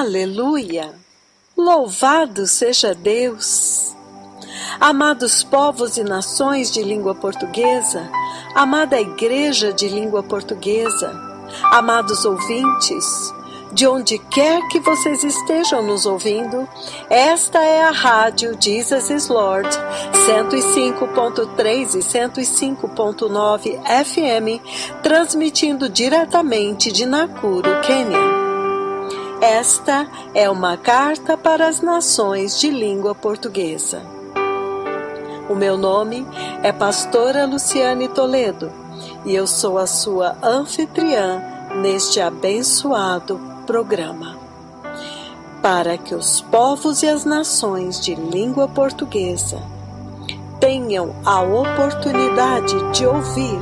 Aleluia! Louvado seja Deus! Amados povos e nações de língua portuguesa, amada Igreja de língua portuguesa, amados ouvintes, de onde quer que vocês estejam nos ouvindo, esta é a rádio Jesus is Lord, 105.3 e 105.9 FM, transmitindo diretamente de Nakuru, Quênia. Esta é uma carta para as nações de língua portuguesa. O meu nome é Pastora Luciane Toledo e eu sou a sua anfitriã neste abençoado programa. Para que os povos e as nações de língua portuguesa tenham a oportunidade de ouvir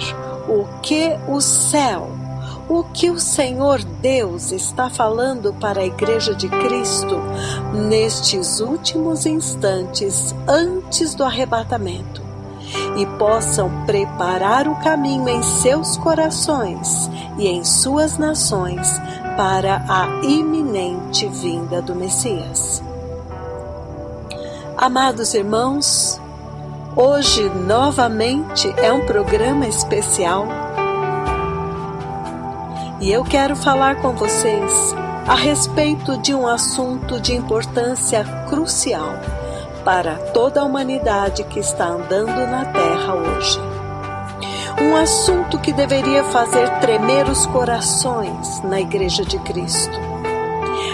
o que o céu, o que o Senhor Deus está falando para a Igreja de Cristo nestes últimos instantes antes do arrebatamento e possam preparar o caminho em seus corações e em suas nações para a iminente vinda do Messias. Amados irmãos, hoje novamente é um programa especial. E eu quero falar com vocês a respeito de um assunto de importância crucial para toda a humanidade que está andando na Terra hoje. Um assunto que deveria fazer tremer os corações na Igreja de Cristo.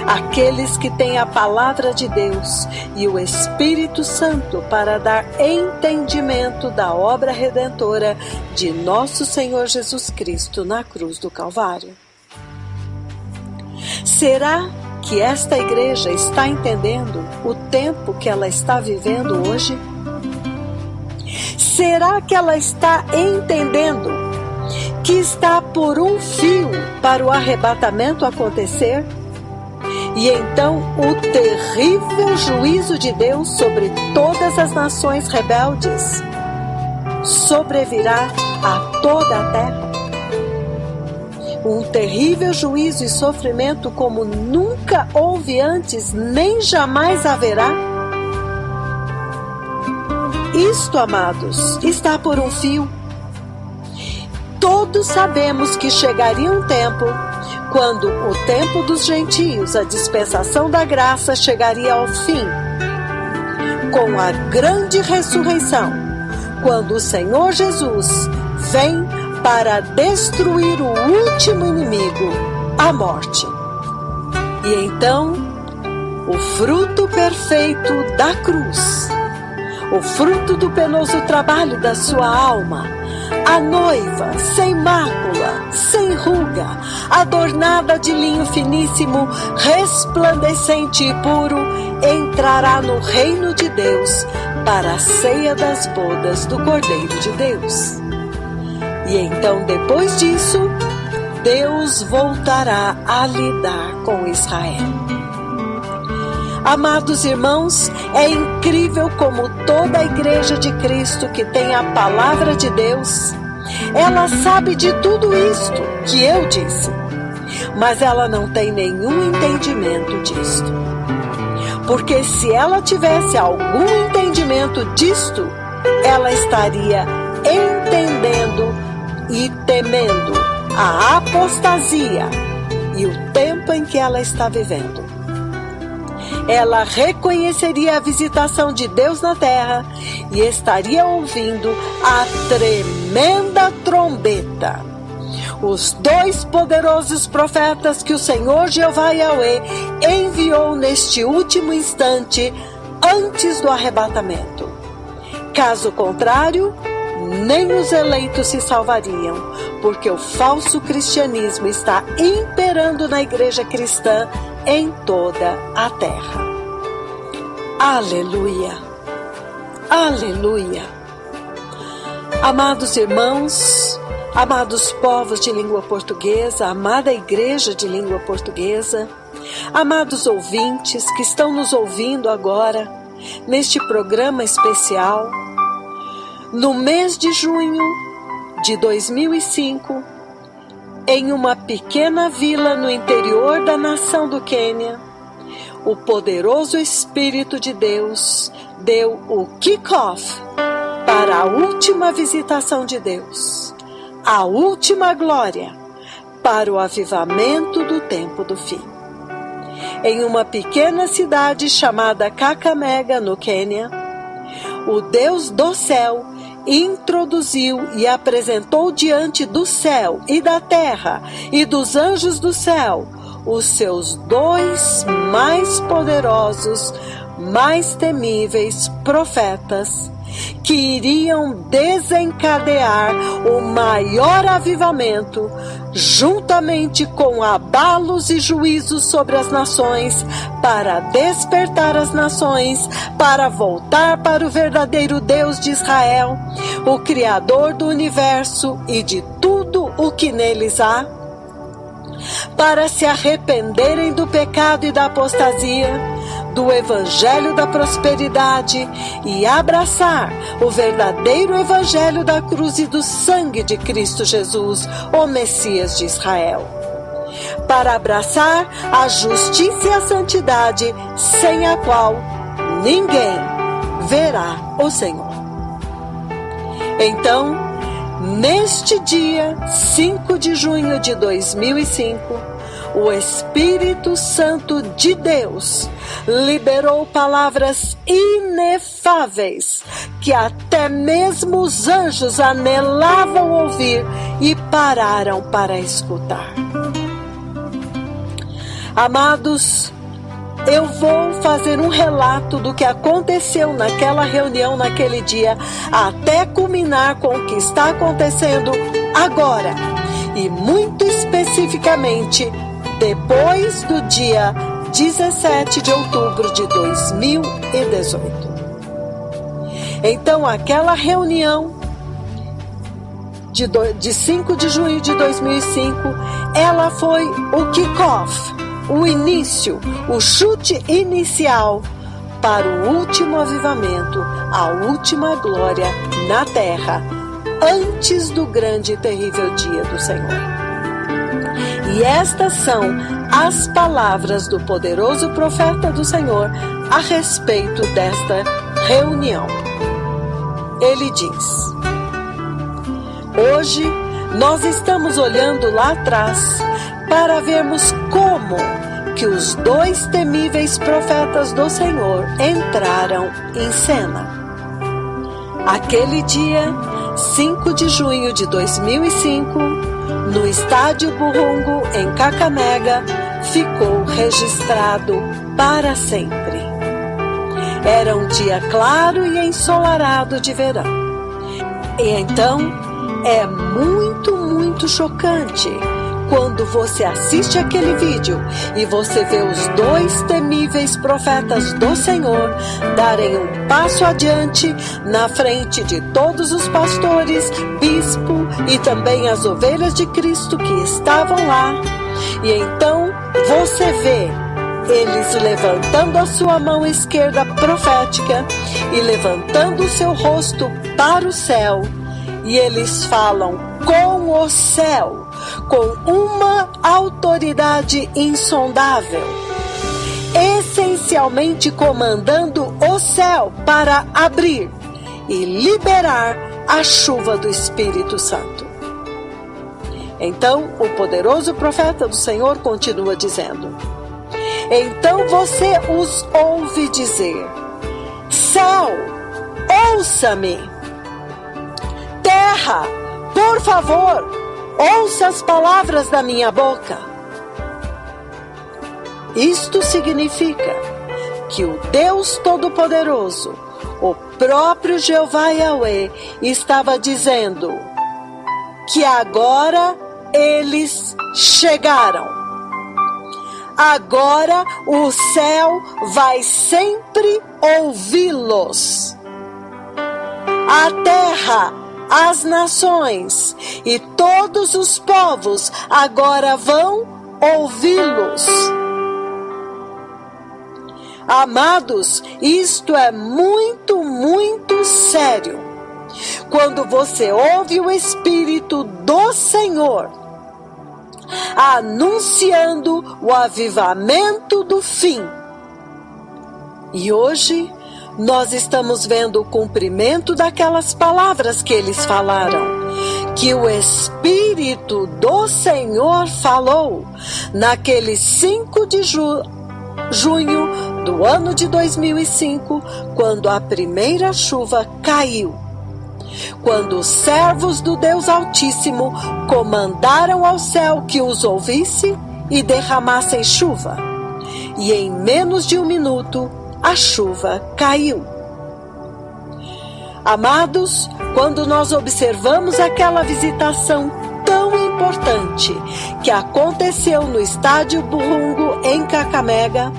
Aqueles que têm a Palavra de Deus e o Espírito Santo para dar entendimento da obra redentora de nosso Senhor Jesus Cristo na cruz do Calvário. Será que esta igreja está entendendo o tempo que ela está vivendo hoje? Será que ela está entendendo que está por um fio para o arrebatamento acontecer? E então o terrível juízo de Deus sobre todas as nações rebeldes sobrevirá a toda a terra. Um terrível juízo e sofrimento como nunca houve antes, nem jamais haverá. Isto, amados, está por um fio. Todos sabemos que chegaria um tempo quando o tempo dos gentios, a dispensação da graça, chegaria ao fim, com a grande ressurreição, quando o Senhor Jesus vem para destruir o último inimigo, a morte. E então, o fruto perfeito da cruz, o fruto do penoso trabalho da sua alma, a noiva sem mácula, sem ruga, adornada de linho finíssimo, resplandecente e puro, entrará no reino de Deus para a ceia das bodas do Cordeiro de Deus. E então, depois disso, Deus voltará a lidar com Israel. Amados irmãos, é incrível como toda a Igreja de Cristo que tem a Palavra de Deus, ela sabe de tudo isto que eu disse, mas ela não tem nenhum entendimento disto. Porque se ela tivesse algum entendimento disto, ela estaria entendendo e temendo a apostasia e o tempo em que ela está vivendo. Ela reconheceria a visitação de Deus na terra e estaria ouvindo a tremenda trombeta. Os dois poderosos profetas que o Senhor Jeová Yahweh enviou neste último instante antes do arrebatamento. Caso contrário, nem os eleitos se salvariam, porque o falso cristianismo está imperando na igreja cristã em toda a terra. Aleluia! Aleluia! Amados irmãos, amados povos de língua portuguesa, amada igreja de língua portuguesa, amados ouvintes que estão nos ouvindo agora, neste programa especial, no mês de junho de 2005, em uma pequena vila no interior da nação do Quênia, o poderoso Espírito de Deus deu o kick-off para a última visitação de Deus, a última glória para o avivamento do tempo do fim. Em uma pequena cidade chamada Kakamega, no Quênia, o Deus do céu introduziu e apresentou diante do céu e da terra e dos anjos do céu os seus dois mais poderosos, mais temíveis profetas, que iriam desencadear o maior avivamento, juntamente com abalos e juízos sobre as nações, para despertar as nações, para voltar para o verdadeiro Deus de Israel, o Criador do universo e de tudo o que neles há, para se arrependerem do pecado e da apostasia, do evangelho da prosperidade e abraçar o verdadeiro evangelho da cruz e do sangue de Cristo Jesus, o Messias de Israel. Para abraçar a justiça e a santidade, sem a qual ninguém verá o Senhor. Então, neste dia 5 de junho de 2005, o Espírito Santo de Deus liberou palavras inefáveis que até mesmo os anjos anelavam ouvir e pararam para escutar. Amados, eu vou fazer um relato do que aconteceu naquela reunião, naquele dia, até culminar com o que está acontecendo agora, e muito especificamente depois do dia 17 de outubro de 2018. Então, aquela reunião de 5 de junho de 2005, ela foi o kick-off, o início, o chute inicial para o último avivamento, a última glória na terra, antes do grande e terrível dia do Senhor. E estas são as palavras do poderoso profeta do Senhor a respeito desta reunião. Ele diz: hoje nós estamos olhando lá atrás para vermos como que os dois temíveis profetas do Senhor entraram em cena. Aquele dia, 5 de junho de 2005, no estádio Burungu, em Kakamega, ficou registrado para sempre. Era um dia claro e ensolarado de verão. E então, é muito chocante quando você assiste aquele vídeo e você vê os dois temíveis profetas do Senhor darem um passo adiante na frente de todos os pastores, bispo e também as ovelhas de Cristo que estavam lá. E então você vê eles levantando a sua mão esquerda profética e levantando o seu rosto para o céu, e eles falam com o céu, com uma autoridade insondável, essencialmente comandando o céu para abrir e liberar a chuva do Espírito Santo. Então, o poderoso profeta do Senhor continua dizendo: então você os ouve dizer: céu, ouça-me. Terra, por favor, ouça as palavras da minha boca. Isto significa que o Deus Todo-Poderoso, o próprio Jeová Yahweh, estava dizendo que agora eles chegaram. Agora o céu vai sempre ouvi-los. A terra, as nações e todos os povos agora vão ouvi-los. Amados, isto é muito sério. Quando você ouve o Espírito do Senhor anunciando o avivamento do fim, E hoje nós estamos vendo o cumprimento daquelas palavras que eles falaram, que o Espírito do Senhor falou naquele 5 de junho do ano de 2005, quando a primeira chuva caiu. Quando os servos do Deus Altíssimo comandaram ao céu que os ouvisse e derramassem chuva. E em menos de um minuto, a chuva caiu. Amados, quando nós observamos aquela visitação tão importante que aconteceu no Estádio Burungo, em Kakamega,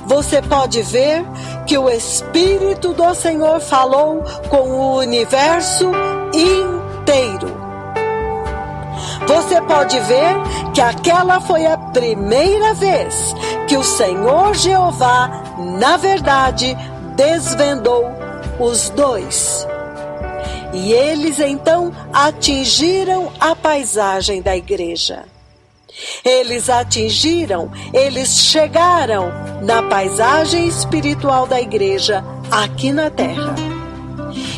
você pode ver que o Espírito do Senhor falou com o universo inteiro. Você pode ver que aquela foi a primeira vez que o Senhor Jeová, na verdade, desvendou os dois. E eles então atingiram a paisagem da igreja. Eles chegaram na paisagem espiritual da igreja aqui na terra.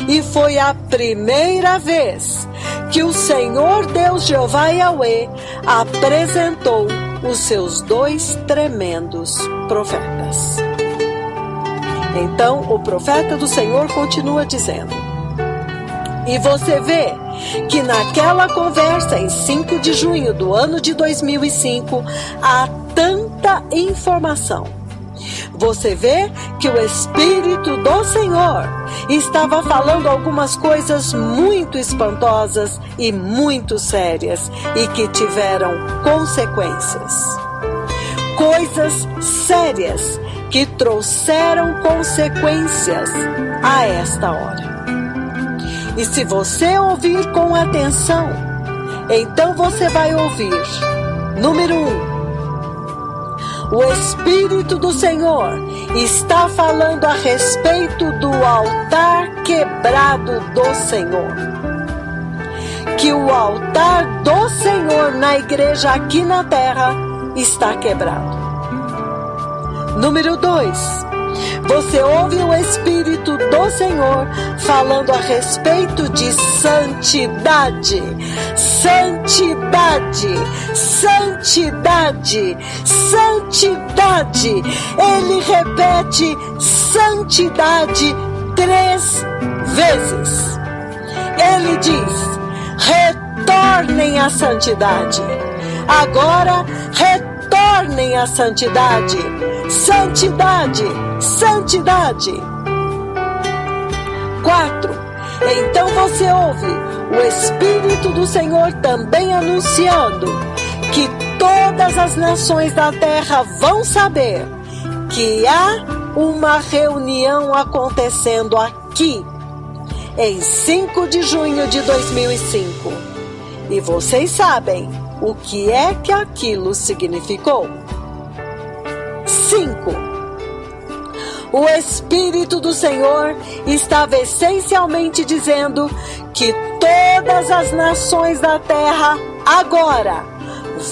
E foi a primeira vez que o Senhor Deus Jeová Yahweh apresentou os seus dois tremendos profetas. Então o profeta do Senhor continua dizendo: e você vê que naquela conversa em 5 de junho do ano de 2005 há tanta informação. Você vê que o Espírito do Senhor estava falando algumas coisas muito espantosas e muito sérias e que tiveram consequências. Coisas sérias que trouxeram consequências a esta hora. E se você ouvir com atenção, então você vai ouvir, número 1, o Espírito do Senhor está falando a respeito do altar quebrado do Senhor. Que o altar do Senhor na igreja aqui na terra está quebrado. Número 2, você ouve o Espírito do Senhor falando a respeito de santidade, santidade, santidade, santidade. Ele repete santidade 3 vezes. Ele diz: retornem à santidade. Agora retornem à santidade. Santidade, santidade. 4. Então você ouve o Espírito do Senhor também anunciando que todas as nações da terra vão saber que há uma reunião acontecendo aqui em 5 de junho de 2005. E vocês sabem o que é que aquilo significou. 5. O Espírito do Senhor estava essencialmente dizendo que todas as nações da terra agora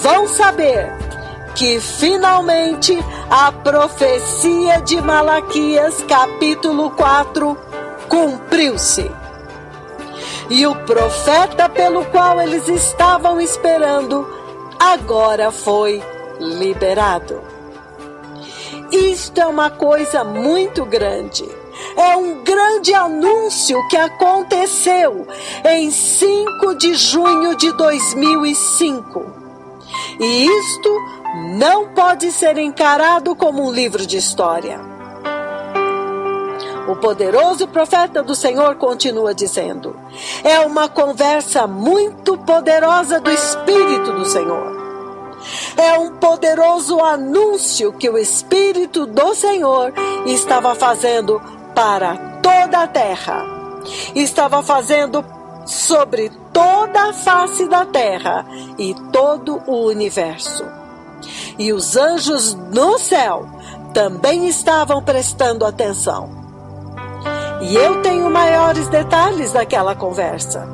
vão saber que finalmente a profecia de Malaquias capítulo 4 cumpriu-se. E o profeta pelo qual eles estavam esperando agora foi liberado. Isto é uma coisa muito grande. É um grande anúncio que aconteceu em 5 de junho de 2005. E isto não pode ser encarado como um livro de história. O poderoso profeta do Senhor continua dizendo: é uma conversa muito poderosa do Espírito do Senhor. É um poderoso anúncio que o Espírito do Senhor estava fazendo para toda a terra. Estava fazendo sobre toda a face da terra e todo o universo. E os anjos no céu também estavam prestando atenção. E eu tenho maiores detalhes daquela conversa.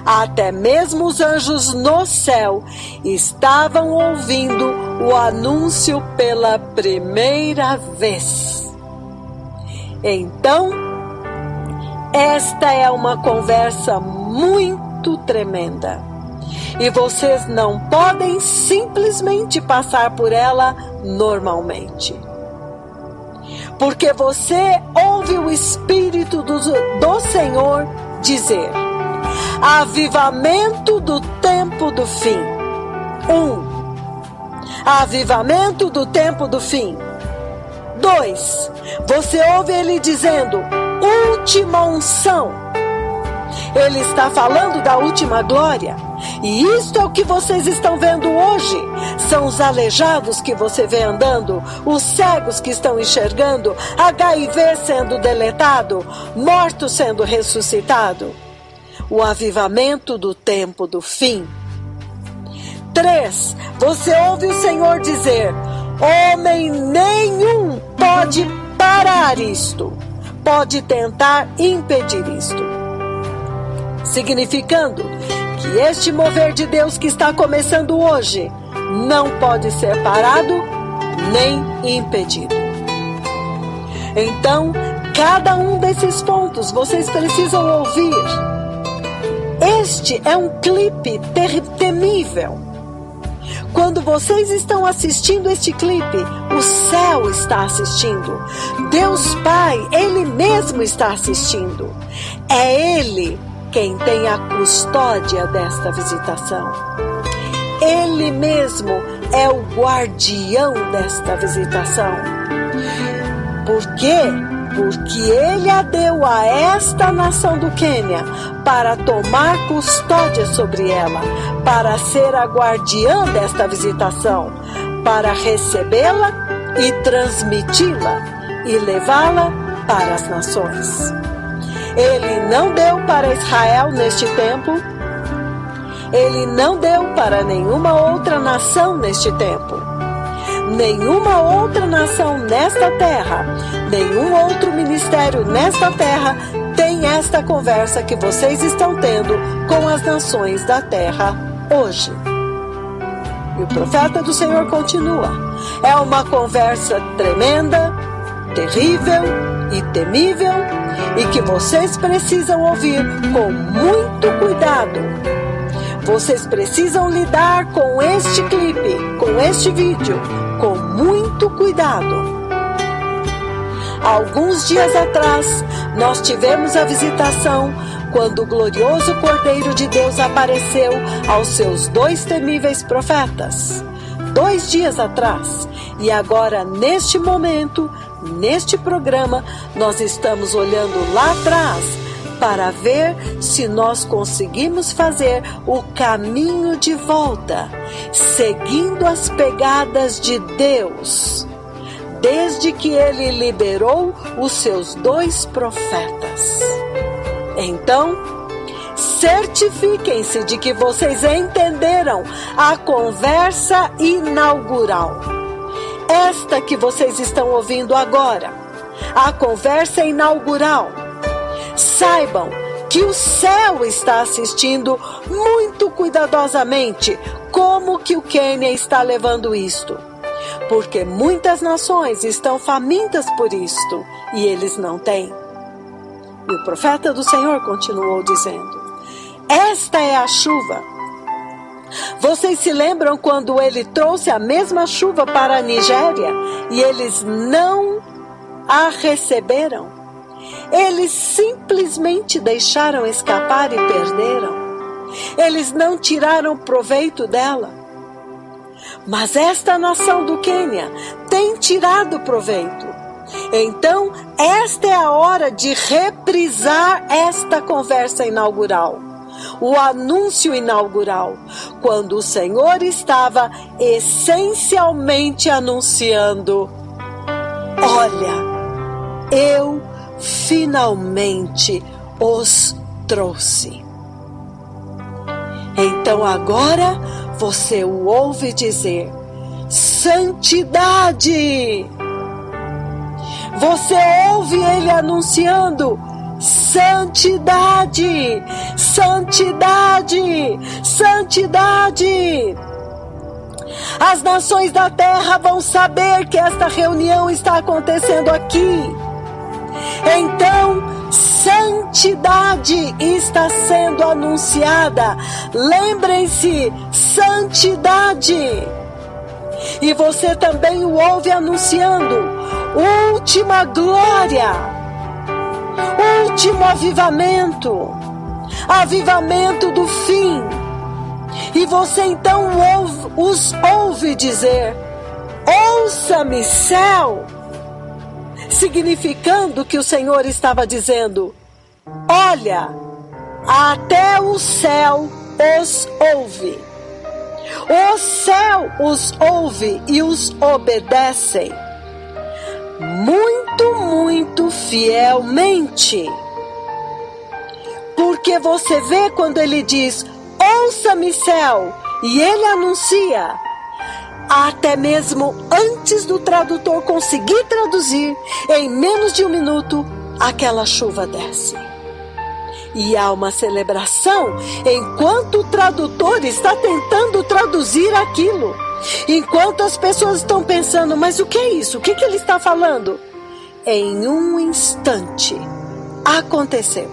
Até mesmo os anjos no céu estavam ouvindo o anúncio pela primeira vez. Então, esta é uma conversa muito tremenda. E vocês não podem simplesmente passar por ela normalmente. Porque você ouve o Espírito do Senhor dizer: avivamento do tempo do fim. 1. Avivamento do tempo do fim. 2. Você ouve ele dizendo: última unção. Ele está falando da última glória. E isto é o que vocês estão vendo hoje. São os aleijados que você vê andando, os cegos que estão enxergando, HIV sendo deletado, mortos sendo ressuscitado. O avivamento do tempo do fim. 3. Você ouve o Senhor dizer: homem nenhum pode parar isto, pode tentar impedir isto. Significando que este mover de Deus que está começando hoje não pode ser parado nem impedido. Então, cada um desses pontos vocês precisam ouvir. Este é um clipe temível. Quando vocês estão assistindo este clipe, o céu está assistindo. Deus Pai, Ele mesmo está assistindo. É Ele quem tem a custódia desta visitação. Ele mesmo é o guardião desta visitação. Por quê? Porque Ele a deu a esta nação do Quênia para tomar custódia sobre ela, para ser a guardiã desta visitação, para recebê-la e transmiti-la e levá-la para as nações. Ele não deu para Israel neste tempo, Ele não deu para nenhuma outra nação neste tempo. Nenhuma outra nação nesta terra, nenhum outro ministério nesta terra tem esta conversa que vocês estão tendo com as nações da terra hoje. E o profeta do Senhor continua: é uma conversa tremenda, terrível e temível, e que vocês precisam ouvir com muito cuidado. Vocês precisam lidar com este clipe, com este vídeo, com muito cuidado. Alguns dias atrás, nós tivemos a visitação quando o glorioso Cordeiro de Deus apareceu aos seus 2 temíveis profetas. 2 dias atrás. E agora, neste momento, neste programa, nós estamos olhando lá atrás para ver se nós conseguimos fazer o caminho de volta, seguindo as pegadas de Deus, desde que Ele liberou os seus 2 profetas. Então, certifiquem-se de que vocês entenderam a conversa inaugural. Esta que vocês estão ouvindo agora, a conversa inaugural. Saibam que o céu está assistindo muito cuidadosamente como que o Quênia está levando isto. Porque muitas nações estão famintas por isto e eles não têm. E o profeta do Senhor continuou dizendo: esta é a chuva. Vocês se lembram quando ele trouxe a mesma chuva para a Nigéria e eles não a receberam? Eles simplesmente deixaram escapar e perderam. Eles não tiraram proveito dela. Mas esta nação do Quênia tem tirado proveito. Então, esta é a hora de reprisar esta conversa inaugural. O anúncio inaugural, quando o Senhor estava essencialmente anunciando: olha, eu finalmente os trouxe. Então agora você o ouve dizer: santidade. Você ouve ele anunciando: santidade, santidade, santidade. As nações da terra vão saber que esta reunião está acontecendo aqui. Então, santidade está sendo anunciada. Lembrem-se, santidade. E você também o ouve anunciando: última glória, último avivamento, avivamento do fim. E você então os ouve dizer: ouça-me, céu, significando que o Senhor estava dizendo: olha, até o céu os ouve. O céu os ouve e os obedecem muito, muito fielmente. Porque você vê quando ele diz: ouça-me, céu, e ele anuncia, até mesmo antes do tradutor conseguir traduzir, em menos de um minuto, aquela chuva desce. E há uma celebração enquanto o tradutor está tentando traduzir aquilo. Enquanto as pessoas estão pensando: mas o que é isso? O que ele está falando? Em um instante, aconteceu.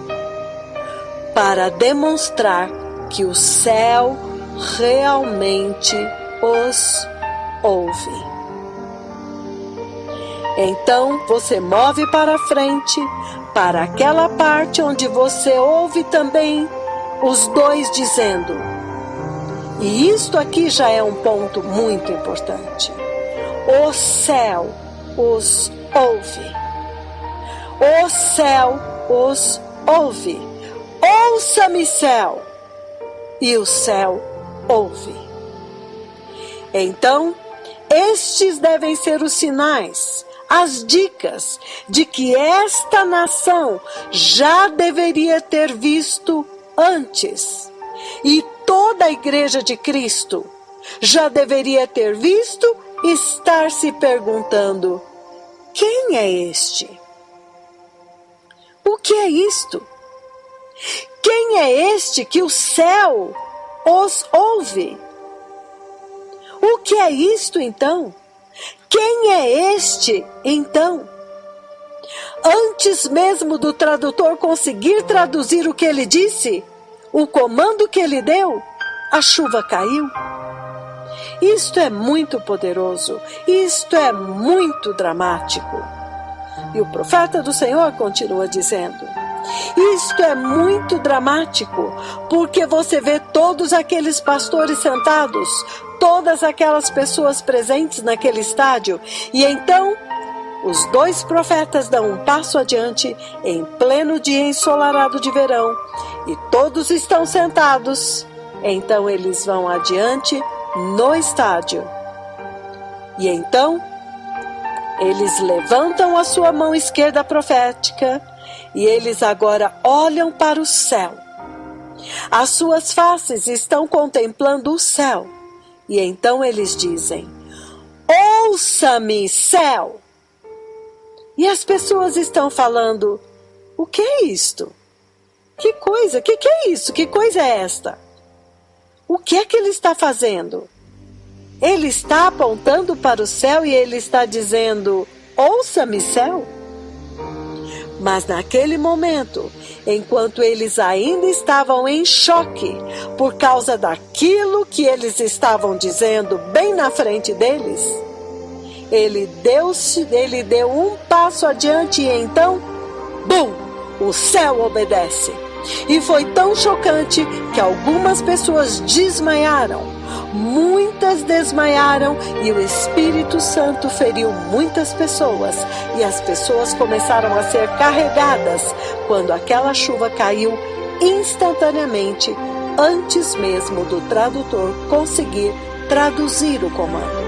Para demonstrar que o céu realmente os ouve. Então você move para frente, para aquela parte onde você ouve também os dois dizendo. E isto aqui já é um ponto muito importante. O céu os ouve. O céu os ouve. Ouça-me, céu. E o céu ouve. Então, estes devem ser os sinais, as dicas de que esta nação já deveria ter visto antes. E toda a Igreja de Cristo já deveria ter visto e estar se perguntando: quem é este? O que é isto? Quem é este que o céu os ouve? O que é isto então? Quem é este então? Antes mesmo do tradutor conseguir traduzir o que ele disse, o comando que ele deu, a chuva caiu. Isto é muito poderoso, isto é muito dramático. E o profeta do Senhor continua dizendo: isto é muito dramático, porque você vê todos aqueles pastores sentados, todas aquelas pessoas presentes naquele estádio, e então os dois profetas dão um passo adiante em pleno dia ensolarado de verão, e todos estão sentados. Então eles vão adiante no estádio. E então eles levantam a sua mão esquerda profética e eles agora olham para o céu. As suas faces estão contemplando o céu. E então eles dizem: ouça-me, céu. E as pessoas estão falando: o que é isto? Que coisa? Que é isso? Que coisa é esta? O que é que ele está fazendo? Ele está apontando para o céu e ele está dizendo: ouça-me, céu. Mas naquele momento, enquanto eles ainda estavam em choque por causa daquilo que eles estavam dizendo bem na frente deles, ele deu um passo adiante e então, bum, o céu obedece. E foi tão chocante que algumas pessoas desmaiaram, muitas desmaiaram e o Espírito Santo feriu muitas pessoas e as pessoas começaram a ser carregadas quando aquela chuva caiu instantaneamente, antes mesmo do tradutor conseguir traduzir o comando.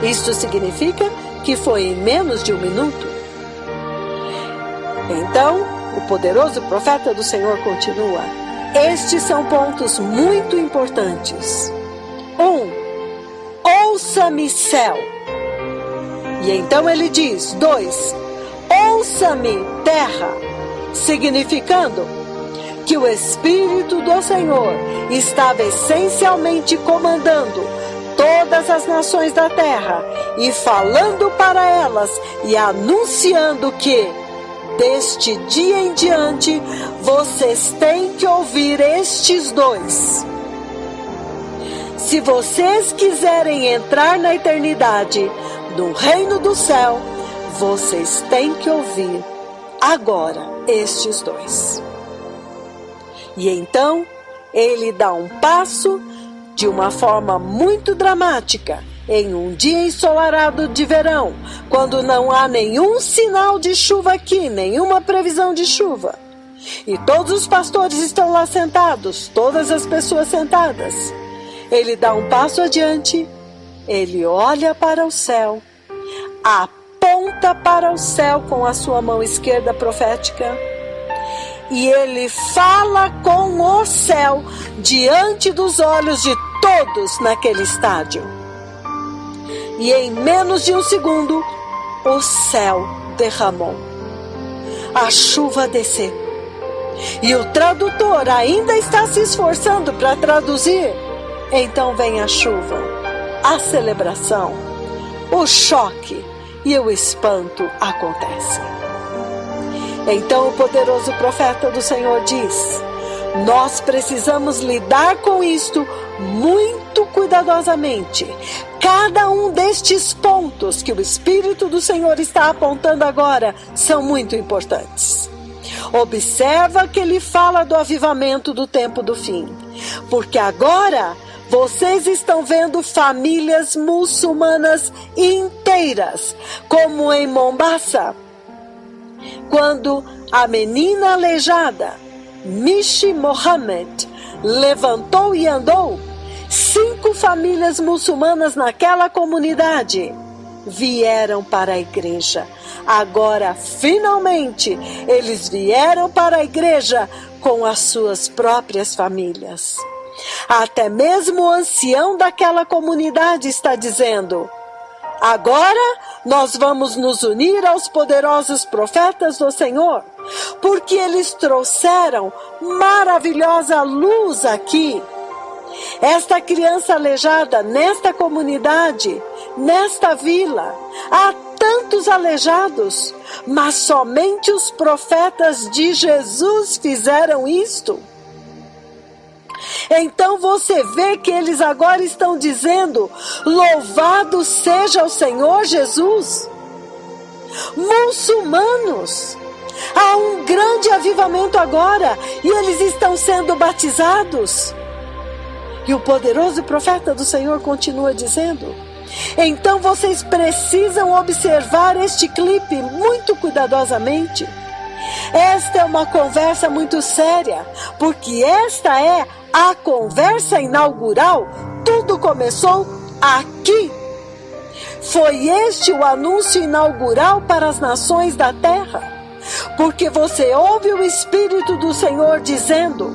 Isto significa que foi em menos de um minuto. Então, o poderoso profeta do Senhor continua: estes são pontos muito importantes. 1. Ouça-me, céu. E então ele diz: 2. Ouça-me, terra. Significando que o Espírito do Senhor estava essencialmente comandando todas as nações da terra, e falando para elas e anunciando que, deste dia em diante, vocês têm que ouvir estes dois. Se vocês quiserem entrar na eternidade, no reino do céu, vocês têm que ouvir agora estes dois. E então, ele dá um passo de uma forma muito dramática, em um dia ensolarado de verão, quando não há nenhum sinal de chuva aqui, nenhuma previsão de chuva. E todos os pastores estão lá sentados, todas as pessoas sentadas. Ele dá um passo adiante, ele olha para o céu, aponta para o céu com a sua mão esquerda profética, e ele fala com o céu diante dos olhos de todos naquele estádio. E em menos de um segundo, o céu derramou. A chuva desceu. E o tradutor ainda está se esforçando para traduzir. Então vem a chuva, a celebração, o choque e o espanto acontecem. Então o poderoso profeta do Senhor diz: nós precisamos lidar com isto muito cuidadosamente. Cada um destes pontos que o Espírito do Senhor está apontando agora são muito importantes. Observa que ele fala do avivamento do tempo do fim, porque agora vocês estão vendo famílias muçulmanas inteiras, como em Mombasa, quando a menina aleijada, Mishi Mohammed, levantou e andou. 5 famílias muçulmanas naquela comunidade vieram para a igreja. Agora, finalmente, eles vieram para a igreja com as suas próprias famílias. Até mesmo o ancião daquela comunidade está dizendo: agora nós vamos nos unir aos poderosos profetas do Senhor, porque eles trouxeram maravilhosa luz aqui. Esta criança aleijada nesta comunidade, nesta vila, há tantos aleijados, mas somente os profetas de Jesus fizeram isto. Então você vê que eles agora estão dizendo: louvado seja o Senhor Jesus. Muçulmanos, há um grande avivamento agora e eles estão sendo batizados. E o poderoso profeta do Senhor continua dizendo: então vocês precisam observar este clipe muito cuidadosamente. Esta é uma conversa muito séria, porque esta é a conversa inaugural. Tudo começou aqui. Foi este o anúncio inaugural para as nações da terra, porque você ouve o Espírito do Senhor dizendo: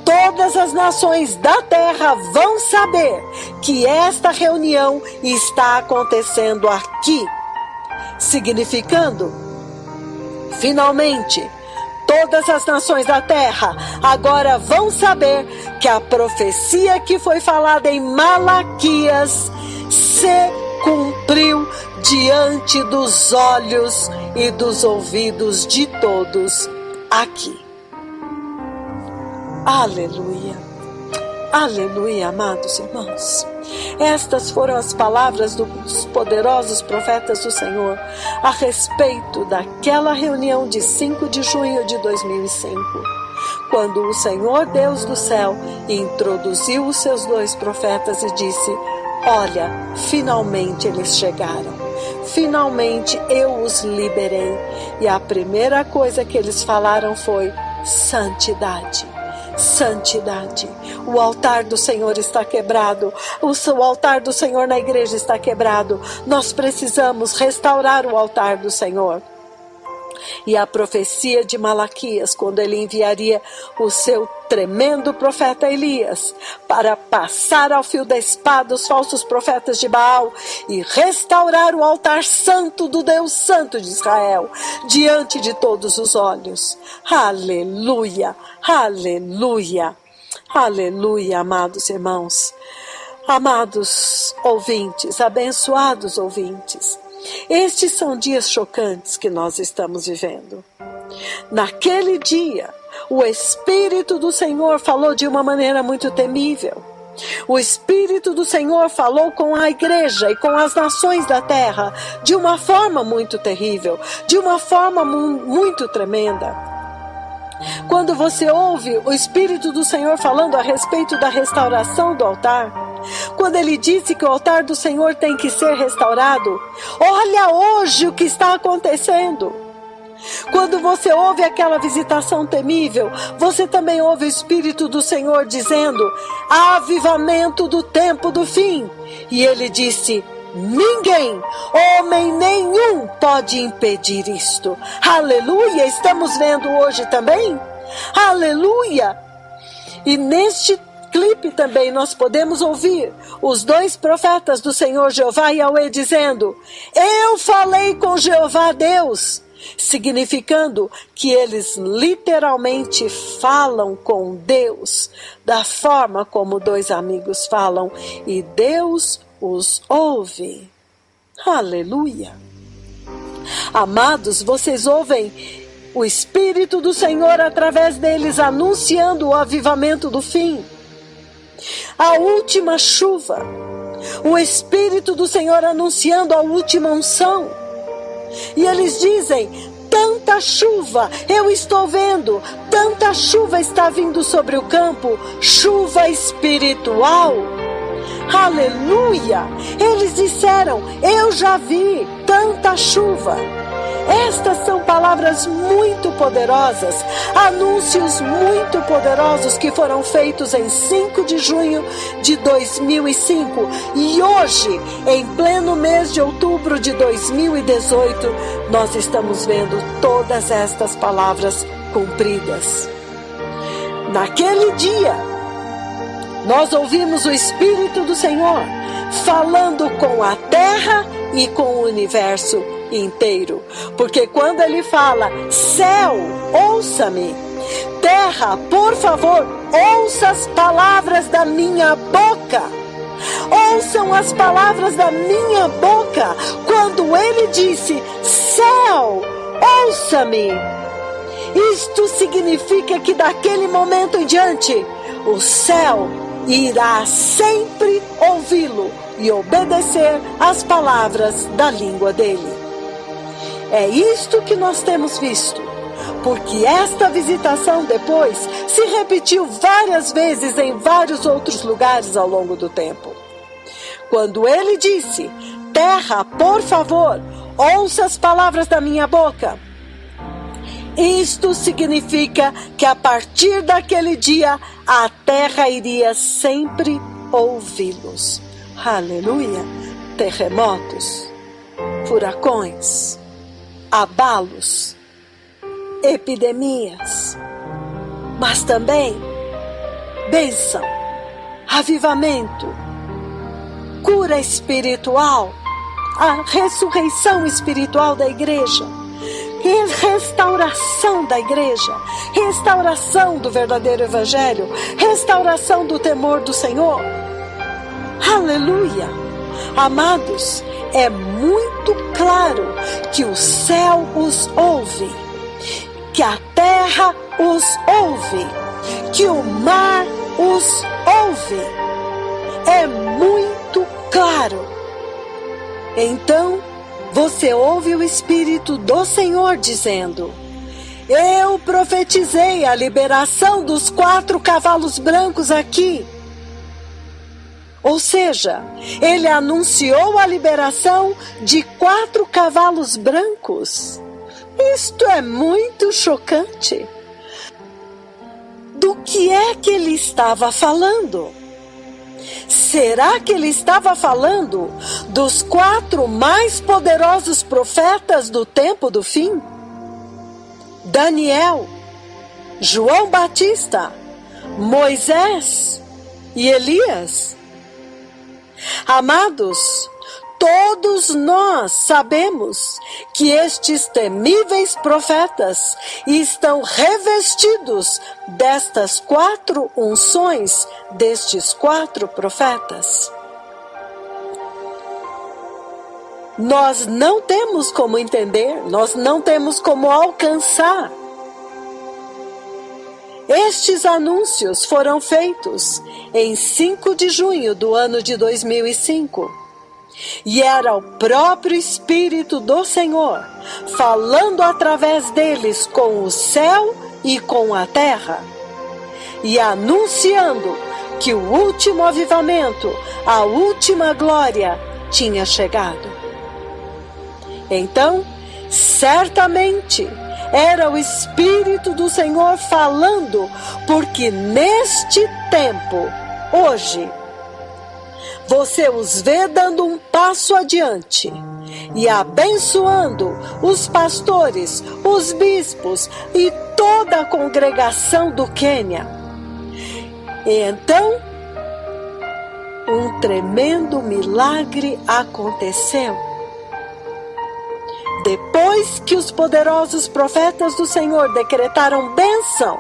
todas as nações da terra vão saber que esta reunião está acontecendo aqui, significando, finalmente, todas as nações da terra agora vão saber que a profecia que foi falada em Malaquias se cumpriu diante dos olhos e dos ouvidos de todos aqui. Aleluia, aleluia, amados irmãos. Estas foram as palavras dos poderosos profetas do Senhor a respeito daquela reunião de 5 de junho de 2005, quando o Senhor Deus do céu introduziu os seus 2 profetas e disse: olha, finalmente eles chegaram, finalmente eu os liberei. E a primeira coisa que eles falaram foi: santidade. Santidade. O altar do Senhor está quebrado. O altar do Senhor na igreja está quebrado. Nós precisamos restaurar o altar do Senhor. E a profecia de Malaquias, quando ele enviaria o seu tremendo profeta Elias para passar ao fio da espada os falsos profetas de Baal e restaurar o altar santo do Deus Santo de Israel diante de todos os olhos. Aleluia, aleluia, aleluia, amados irmãos. Amados ouvintes, abençoados ouvintes, estes são dias chocantes que nós estamos vivendo. Naquele dia, o Espírito do Senhor falou de uma maneira muito temível. O Espírito do Senhor falou com a igreja e com as nações da terra de uma forma muito terrível, de uma forma muito tremenda. Quando você ouve o Espírito do Senhor falando a respeito da restauração do altar, quando ele disse que o altar do Senhor tem que ser restaurado, olha hoje o que está acontecendo. Quando você ouve aquela visitação temível, você também ouve o Espírito do Senhor dizendo: avivamento do tempo do fim. E ele disse: ninguém, homem nenhum, pode impedir isto. Aleluia! Estamos vendo hoje também? Aleluia! E neste clipe também nós podemos ouvir os dois profetas do Senhor Jeová Yahweh dizendo: eu falei com Jeová Deus, significando que eles literalmente falam com Deus da forma como dois amigos falam, e Deus os ouve. Aleluia! Amados, vocês ouvem o Espírito do Senhor através deles anunciando o avivamento do fim, a última chuva, o Espírito do Senhor anunciando a última unção. E eles dizem: tanta chuva eu estou vendo, tanta chuva está vindo sobre o campo, chuva espiritual. Aleluia! Eles disseram: eu já vi tanta chuva. Estas são palavras muito poderosas, anúncios muito poderosos que foram feitos em 5 de junho de 2005. E hoje, em pleno mês de outubro de 2018, nós estamos vendo todas estas palavras cumpridas. Naquele dia, nós ouvimos o Espírito do Senhor falando com a terra e com o universo inteiro, porque quando ele fala: céu, ouça-me, terra, por favor, ouça as palavras da minha boca, ouçam as palavras da minha boca. Quando ele disse: céu, ouça-me, isto significa que daquele momento em diante o céu irá sempre ouvi-lo e obedecer às palavras da língua dele. É isto que nós temos visto, porque esta visitação depois se repetiu várias vezes em vários outros lugares ao longo do tempo. Quando ele disse: terra, por favor, ouça as palavras da minha boca, isto significa que a partir daquele dia a terra iria sempre ouvi-los. Aleluia! Terremotos, furacões, abalos, epidemias, mas também bênção, avivamento, cura espiritual, a ressurreição espiritual da igreja, restauração da igreja, restauração do verdadeiro evangelho, restauração do temor do Senhor. Aleluia! Amados, é muito claro que o céu os ouve, que a terra os ouve, que o mar os ouve. É muito claro. Então, você ouve o Espírito do Senhor dizendo: eu profetizei a liberação dos 4 cavalos brancos aqui. Ou seja, ele anunciou a liberação de 4 cavalos brancos. Isto é muito chocante. Do que é que ele estava falando? Será que ele estava falando dos 4 mais poderosos profetas do tempo do fim? Daniel, João Batista, Moisés e Elias? Amados, Todos nós sabemos que estes temíveis profetas estão revestidos destas 4 unções destes 4 profetas. Nós não temos como entender, nós não temos como alcançar. Estes anúncios foram feitos em 5 de junho do ano de 2005. E era o próprio Espírito do Senhor falando através deles com o céu e com a terra, e anunciando que o último avivamento, a última glória, tinha chegado. Então, certamente, era o Espírito do Senhor falando, porque neste tempo, hoje, você os vê dando um passo adiante e abençoando os pastores, os bispos e toda a congregação do Quênia. E então, um tremendo milagre aconteceu. Depois que os poderosos profetas do Senhor decretaram bênção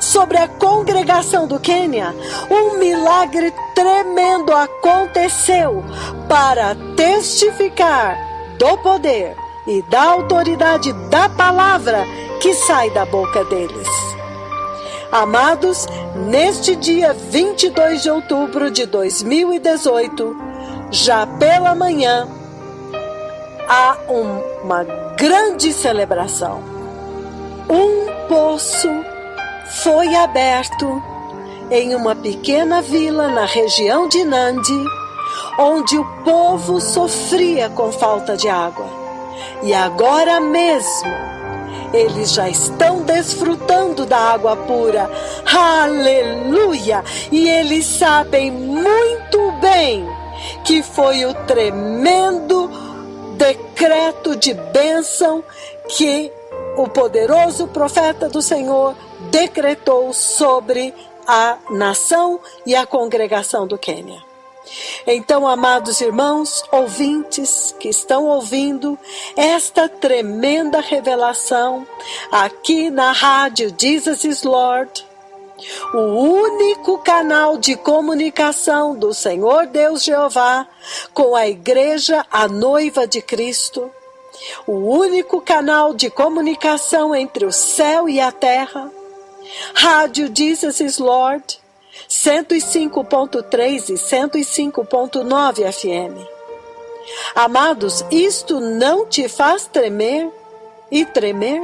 sobre a congregação do Quênia, um milagre tremendo aconteceu para testificar do poder e da autoridade da palavra que sai da boca deles. Amados, neste dia 22 de outubro de 2018, já pela manhã, há uma grande celebração. Um poço foi aberto em uma pequena vila na região de Nandi, onde o povo sofria com falta de água. E agora mesmo, eles já estão desfrutando da água pura. Aleluia! E eles sabem muito bem que foi o tremendo decreto de bênção que o poderoso profeta do Senhor decretou sobre a nação e a congregação do Quênia. Então, amados irmãos, ouvintes que estão ouvindo esta tremenda revelação aqui na rádio Jesus is Lord, o único canal de comunicação do Senhor Deus Jeová com a igreja, a noiva de Cristo, o único canal de comunicação entre o céu e a terra, rádio Jesus is Lord, 105.3 e 105.9 FM. Amados, isto não te faz tremer e tremer?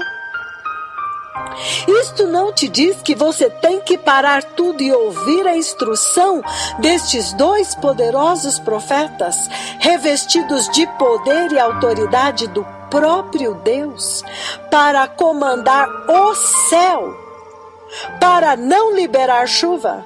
Isto não te diz que você tem que parar tudo e ouvir a instrução destes 2 poderosos profetas, revestidos de poder e autoridade do próprio Deus, para comandar o céu, para não liberar chuva,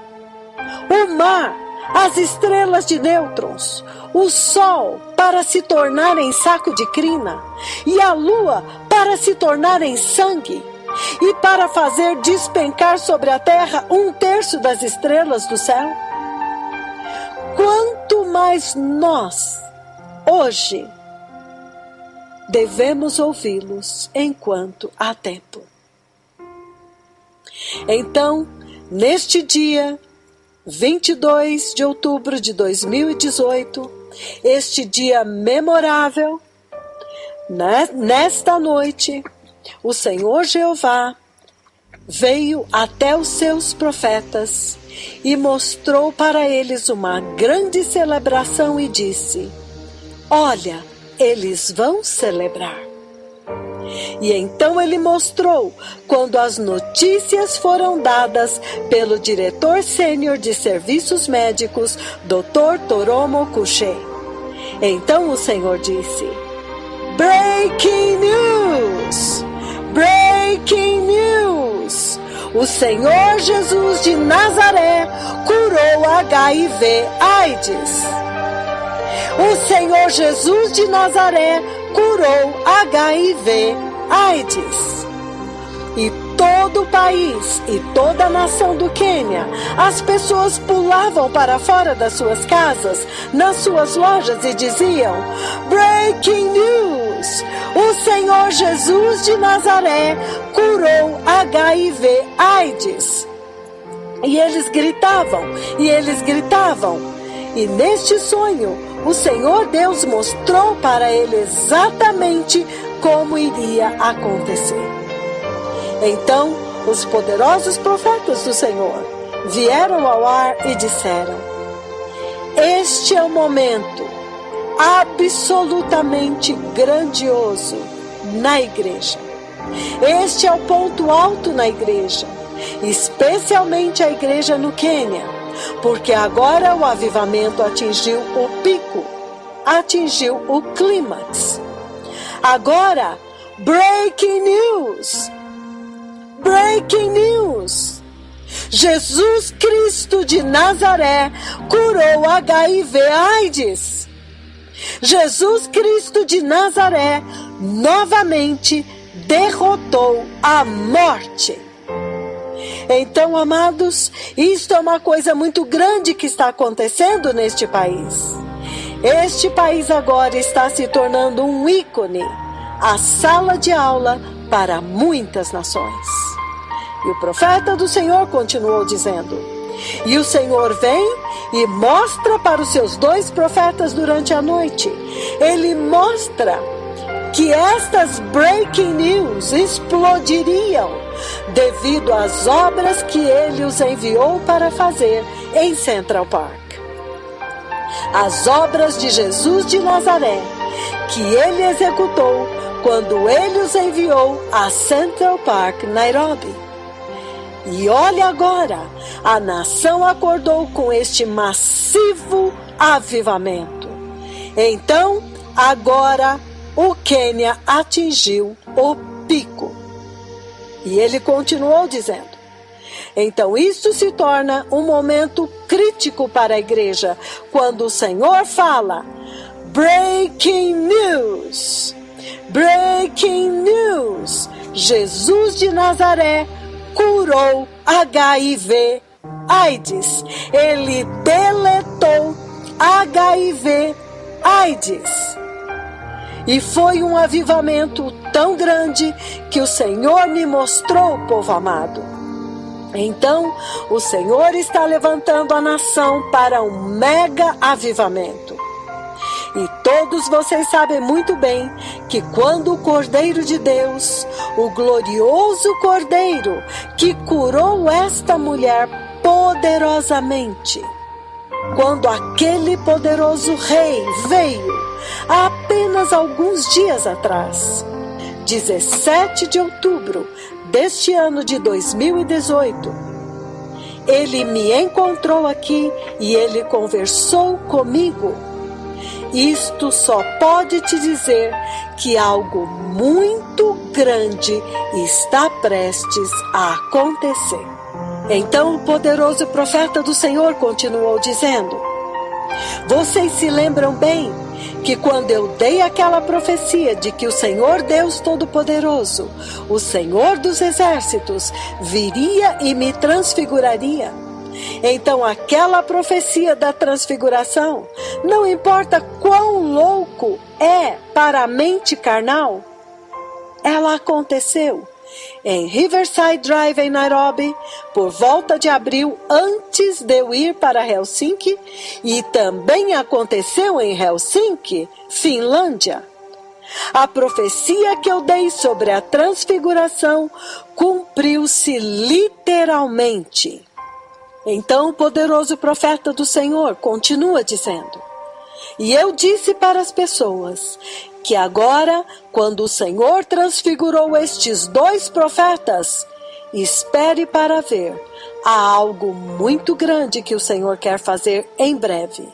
o mar, as estrelas de nêutrons, o sol para se tornar em saco de crina, e a lua para se tornar em sangue, e para fazer despencar sobre a terra 1/3 das estrelas do céu? Quanto mais nós, hoje, devemos ouvi-los enquanto há tempo. Então, neste dia 22 de outubro de 2018, este dia memorável, nesta noite, o Senhor Jeová veio até os seus profetas e mostrou para eles uma grande celebração e disse: olha, eles vão celebrar. E então ele mostrou quando as notícias foram dadas pelo diretor sênior de serviços médicos, Dr. Toromo Kuche. Então o Senhor disse: Breaking news! Breaking news! O Senhor Jesus de Nazaré curou HIV/AIDS. O Senhor Jesus de Nazaré curou HIV/AIDS. E todo o país e toda a nação do Quênia, as pessoas pulavam para fora das suas casas, nas suas lojas e diziam: Breaking news! O Senhor Jesus de Nazaré curou HIV/AIDS. E eles gritavam, e neste sonho, o Senhor Deus mostrou para ele exatamente como iria acontecer. Então, os poderosos profetas do Senhor vieram ao ar e disseram: este é o momento absolutamente grandioso na igreja. Este é o ponto alto na igreja, especialmente a igreja no Quênia, porque agora o avivamento atingiu o pico, atingiu o clímax. Agora, breaking news! Breaking news! Jesus Cristo de Nazaré curou HIV/AIDS. Jesus Cristo de Nazaré novamente derrotou a morte. Então, amados, isto é uma coisa muito grande que está acontecendo neste país. Este país agora está se tornando um ícone, a sala de aula para muitas nações. E o profeta do Senhor continuou dizendo: e o Senhor vem e mostra para os seus 2 profetas durante a noite. Ele mostra que estas breaking news explodiriam devido às obras que ele os enviou para fazer em Central Park. As obras de Jesus de Nazaré, que ele executou quando ele os enviou a Central Park, Nairobi. E olha agora, a nação acordou com este massivo avivamento. Então, agora, o Quênia atingiu o pico. E ele continuou dizendo: então isto se torna um momento crítico para a igreja, quando o Senhor fala: breaking news! Breaking news! Jesus de Nazaré curou HIV/AIDS. Ele deletou HIV/AIDS. E foi um avivamento tão grande que o Senhor me mostrou, povo amado. Então, o Senhor está levantando a nação para um mega avivamento. E todos vocês sabem muito bem que quando o Cordeiro de Deus, o glorioso Cordeiro que curou esta mulher poderosamente, quando aquele poderoso rei veio há apenas alguns dias atrás, 17 de outubro deste ano de 2018, ele me encontrou aqui e ele conversou comigo. Isto só pode te dizer que algo muito grande está prestes a acontecer. Então o poderoso profeta do Senhor continuou dizendo: vocês se lembram bem que quando eu dei aquela profecia de que o Senhor Deus Todo-Poderoso, o Senhor dos Exércitos, viria e me transfiguraria? Então aquela profecia da transfiguração, não importa quão louco é para a mente carnal, ela aconteceu em Riverside Drive em Nairobi, por volta de abril, antes de eu ir para Helsinki, e também aconteceu em Helsinki, Finlândia. A profecia que eu dei sobre a transfiguração cumpriu-se literalmente. Então o poderoso profeta do Senhor continua dizendo: e eu disse para as pessoas que agora, quando o Senhor transfigurou estes 2 profetas, espere para ver, há algo muito grande que o Senhor quer fazer em breve.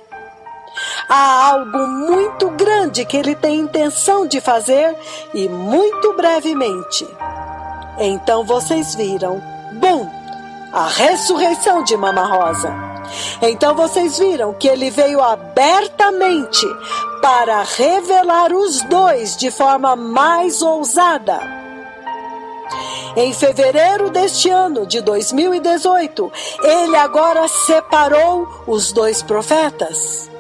Há algo muito grande que ele tem intenção de fazer e muito brevemente. Então vocês viram, bum, a ressurreição de Mama Rosa. Então vocês viram que ele veio abertamente para revelar os 2 de forma mais ousada. Em fevereiro deste ano de 2018, ele agora separou os 2 profetas.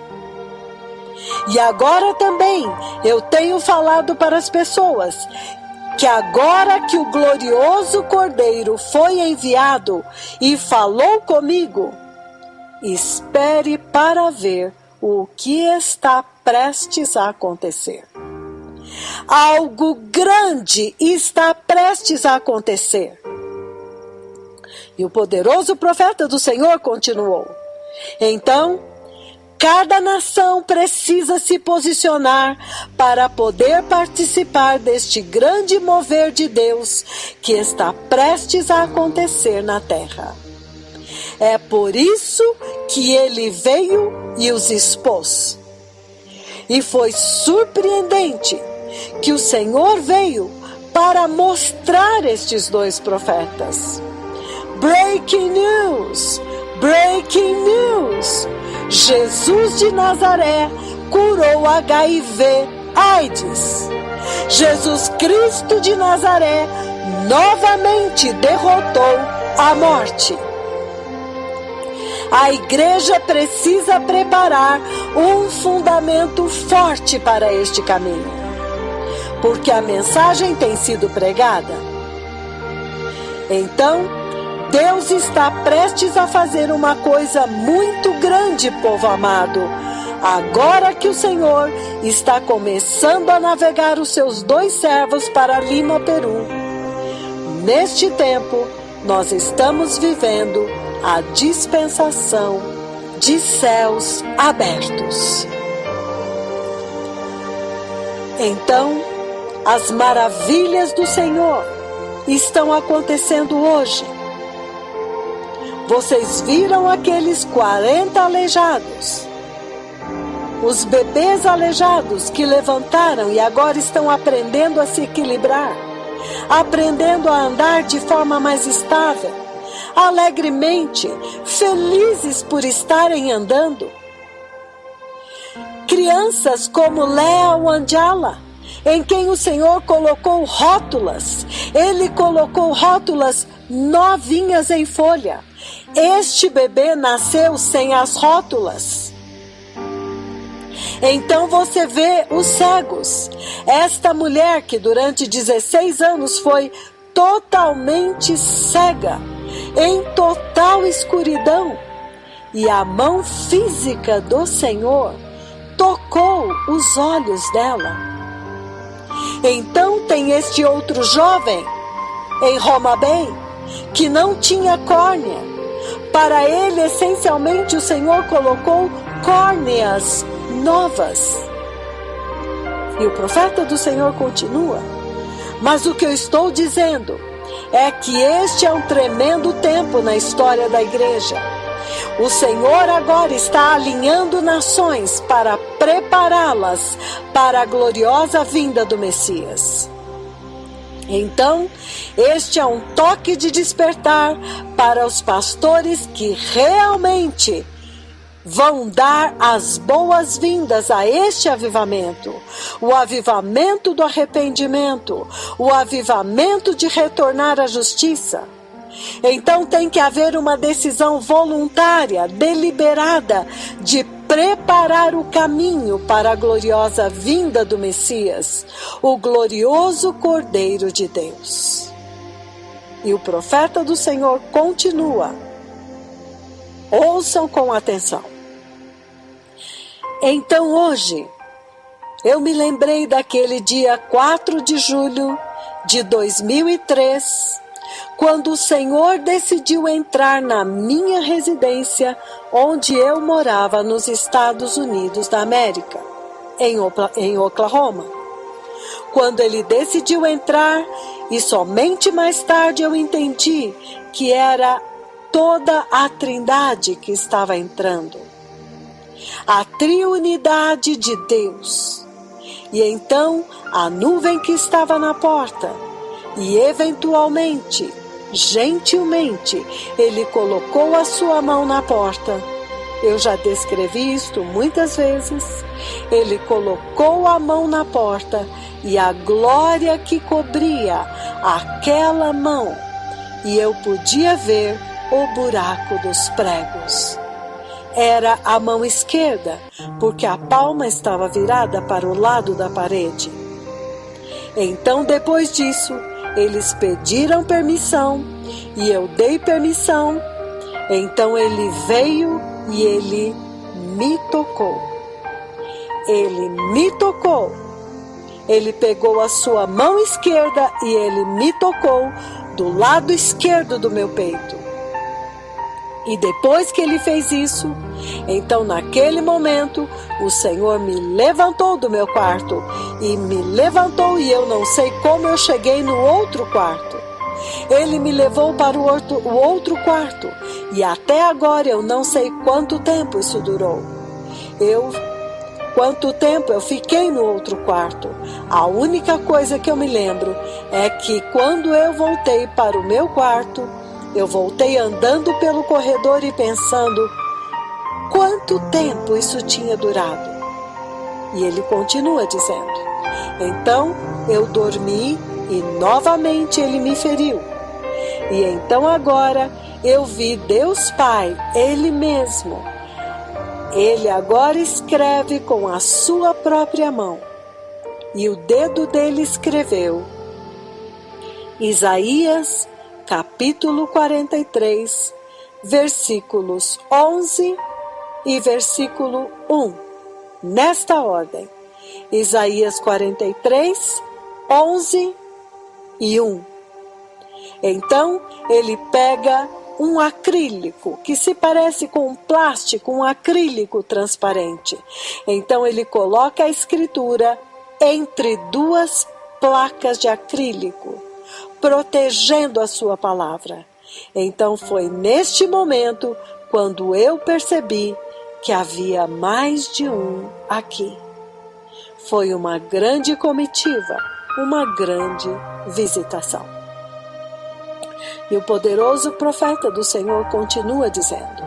E agora também eu tenho falado para as pessoas que agora que o glorioso Cordeiro foi enviado e falou comigo, espere para ver o que está prestes a acontecer. Algo grande está prestes a acontecer. E o poderoso profeta do Senhor continuou: então, cada nação precisa se posicionar para poder participar deste grande mover de Deus que está prestes a acontecer na terra. É por isso que ele veio e os expôs. E foi surpreendente que o Senhor veio para mostrar estes 2 profetas. Breaking news! Breaking news! Jesus de Nazaré curou HIV/AIDS. Jesus Cristo de Nazaré novamente derrotou a morte. A igreja precisa preparar um fundamento forte para este caminho, porque a mensagem tem sido pregada. Então, Deus está prestes a fazer uma coisa muito grande, povo amado, agora que o Senhor está começando a navegar os seus 2 servos para Lima, Peru. Neste tempo, nós estamos vivendo a dispensação de céus abertos. Então, as maravilhas do Senhor estão acontecendo hoje. Vocês viram aqueles 40 aleijados? Os bebês aleijados que levantaram e agora estão aprendendo a se equilibrar, aprendendo a andar de forma mais estável, alegremente, felizes por estarem andando. Crianças como Léa Wanjala, em quem o Senhor colocou rótulas. Ele colocou rótulas novinhas em folha. Este bebê nasceu sem as rótulas. Então você vê os cegos. Esta mulher que durante 16 anos foi totalmente cega, em total escuridão, e a mão física do Senhor tocou os olhos dela. Então tem este outro jovem em Roma Bay que não tinha córnea. Para ele, essencialmente, o Senhor colocou córneas novas. E o profeta do Senhor continua: mas o que eu estou dizendo é que este é um tremendo tempo na história da igreja. O Senhor agora está alinhando nações para prepará-las para a gloriosa vinda do Messias. Então, este é um toque de despertar para os pastores que realmente vão dar as boas-vindas a este avivamento, o avivamento do arrependimento, o avivamento de retornar à justiça. Então tem que haver uma decisão voluntária, deliberada, de preparar o caminho para a gloriosa vinda do Messias, o glorioso Cordeiro de Deus. E o profeta do Senhor continua. Ouçam com atenção. Então hoje, eu me lembrei daquele dia 4 de julho de 2003, quando o Senhor decidiu entrar na minha residência, onde eu morava nos Estados Unidos da América, em Oklahoma. Quando ele decidiu entrar, e somente mais tarde eu entendi que era toda a Trindade que estava entrando. A triunidade de Deus. E então a nuvem que estava na porta, e eventualmente, gentilmente, ele colocou a sua mão na porta Eu já descrevi isto muitas vezes. Ele colocou a mão na porta e a glória que cobria aquela mão, e eu podia ver o buraco dos pregos. Era a mão esquerda, porque a palma estava virada para o lado da parede. Então, depois disso, eles pediram permissão e eu dei permissão. Então ele veio e ele me tocou. Ele me tocou. Ele pegou a sua mão esquerda e ele me tocou do lado esquerdo do meu peito. E depois que ele fez isso, então naquele momento o Senhor me levantou do meu quarto e me levantou, e eu não sei como eu cheguei no outro quarto. Ele me levou para o outro quarto e até agora eu não sei quanto tempo isso durou. Quanto tempo eu fiquei no outro quarto. A única coisa que eu me lembro é que quando eu voltei para o meu quarto, eu voltei andando pelo corredor e pensando quanto tempo isso tinha durado. E ele continua dizendo: então eu dormi e novamente ele me feriu. E então agora eu vi Deus Pai, Ele mesmo. Ele agora escreve com a sua própria mão. E o dedo dele escreveu Isaías capítulo 43, versículos 11 e versículo 1. Nesta ordem: Isaías 43, 11 e 1. Então ele pega um acrílico que se parece com um plástico, um acrílico transparente. Então ele coloca a escritura entre duas placas de acrílico, protegendo a sua palavra. Então foi neste momento quando eu percebi que havia mais de um aqui. Foi uma grande comitiva, uma grande visitação. E o poderoso profeta do Senhor continua dizendo: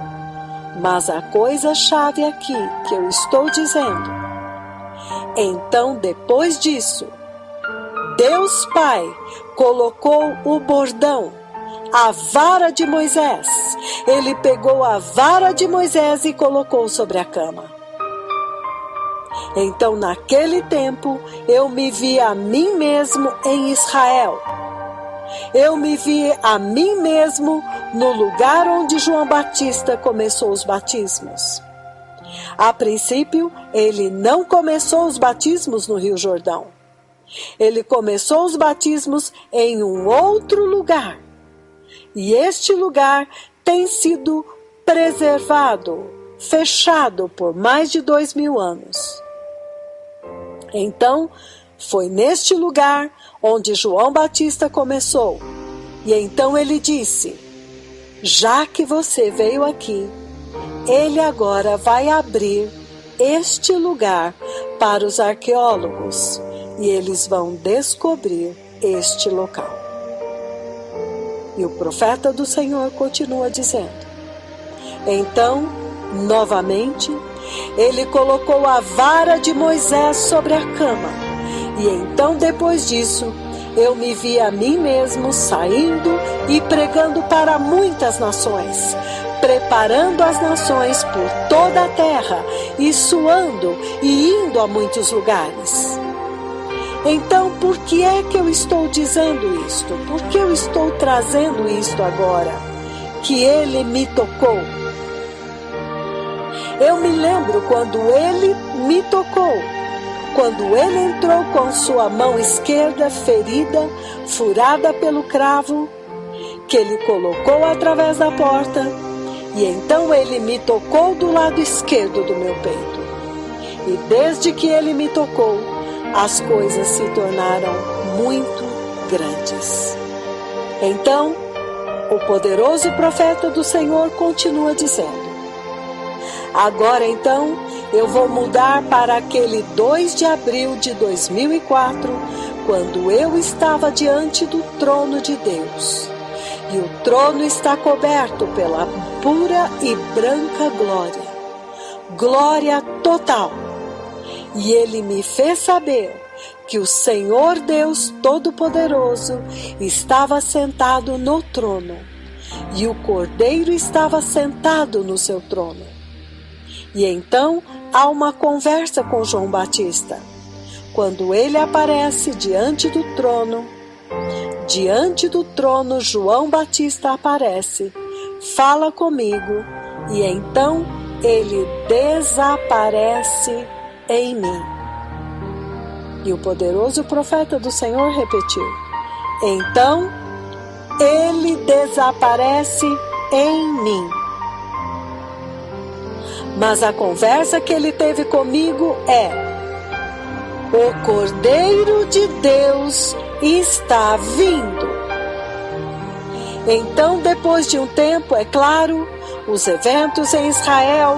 mas a coisa-chave aqui que eu estou dizendo, então depois disso, Deus Pai colocou o bordão, a vara de Moisés. Ele pegou a vara de Moisés e colocou sobre a cama. Então naquele tempo eu me vi a mim mesmo em Israel. Eu me vi a mim mesmo no lugar onde João Batista começou os batismos. A princípio, ele não começou os batismos no Rio Jordão. Ele começou os batismos em um outro lugar. E este lugar tem sido preservado, fechado por mais de 2000 anos. Então, foi neste lugar onde João Batista começou. E então ele disse: já que você veio aqui, ele agora vai abrir este lugar para os arqueólogos e eles vão descobrir este local. E o profeta do Senhor continua dizendo: então, novamente, ele colocou a vara de Moisés sobre a cama. E então, depois disso, eu me vi a mim mesmo saindo e pregando para muitas nações, preparando as nações por toda a terra, e suando e indo a muitos lugares. Então, por que é que eu estou dizendo isto? Por que eu estou trazendo isto agora? Que ele me tocou. Eu me lembro quando ele me tocou. Quando ele entrou com sua mão esquerda ferida, furada pelo cravo, que ele colocou através da porta, e então ele me tocou do lado esquerdo do meu peito. E desde que ele me tocou, as coisas se tornaram muito grandes. Então, o poderoso profeta do Senhor continua dizendo: agora então, eu vou mudar para aquele 2 de abril de 2004, quando eu estava diante do trono de Deus. E o trono está coberto pela pura e branca glória. glória total. E ele me fez saber que o Senhor Deus Todo-Poderoso estava sentado no trono, e o Cordeiro estava sentado no seu trono. E então há uma conversa com João Batista. Quando ele aparece diante do trono, João Batista aparece, fala comigo, e então ele desaparece em mim. E o poderoso profeta do Senhor repetiu: então ele desaparece em mim. Mas a conversa que ele teve comigo é: o Cordeiro de Deus está vindo. Então, depois de um tempo, é claro, os eventos em Israel,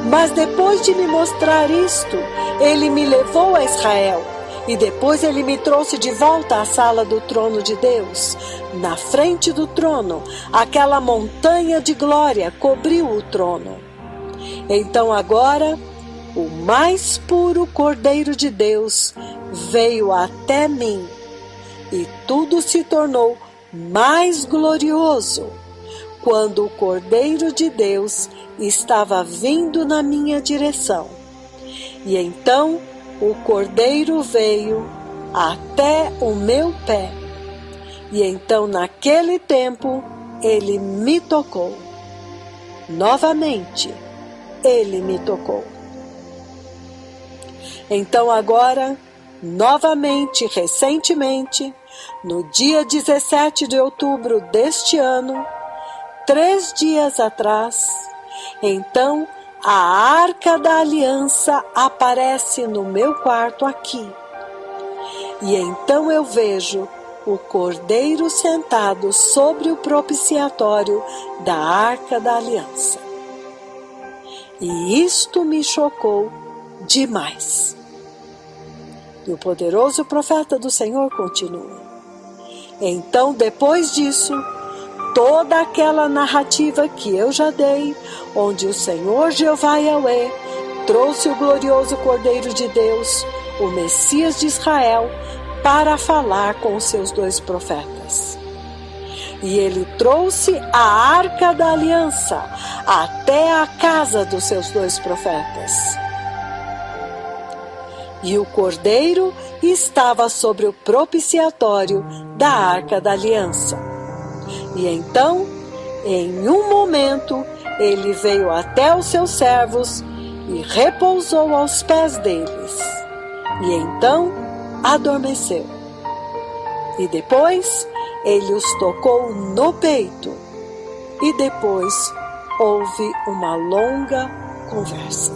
mas depois de me mostrar isto, ele me levou a Israel, e depois ele me trouxe de volta à sala do trono de Deus. Na frente do trono, aquela montanha de glória cobriu o trono. Então agora, o mais puro Cordeiro de Deus veio até mim, e tudo se tornou mais glorioso quando o Cordeiro de Deus estava vindo na minha direção. E então o Cordeiro veio até o meu pé, e então naquele tempo ele me tocou. Novamente ele me tocou. Então agora, novamente, recentemente, no dia 17 de outubro deste ano, 3 dias atrás, então a Arca da Aliança aparece no meu quarto aqui. E então eu vejo o Cordeiro sentado sobre o propiciatório da Arca da Aliança. E isto me chocou demais. E o poderoso profeta do Senhor continua: então, depois disso, toda aquela narrativa que eu já dei, onde o Senhor Jeová Yahweh trouxe o glorioso Cordeiro de Deus, o Messias de Israel, para falar com os seus 2 profetas. E ele trouxe a Arca da Aliança até a casa dos seus 2 profetas. E o Cordeiro estava sobre o propiciatório da Arca da Aliança. E então, em um momento, ele veio até os seus servos e repousou aos pés deles. E então adormeceu. E depois ele os tocou no peito. E depois houve uma longa conversa.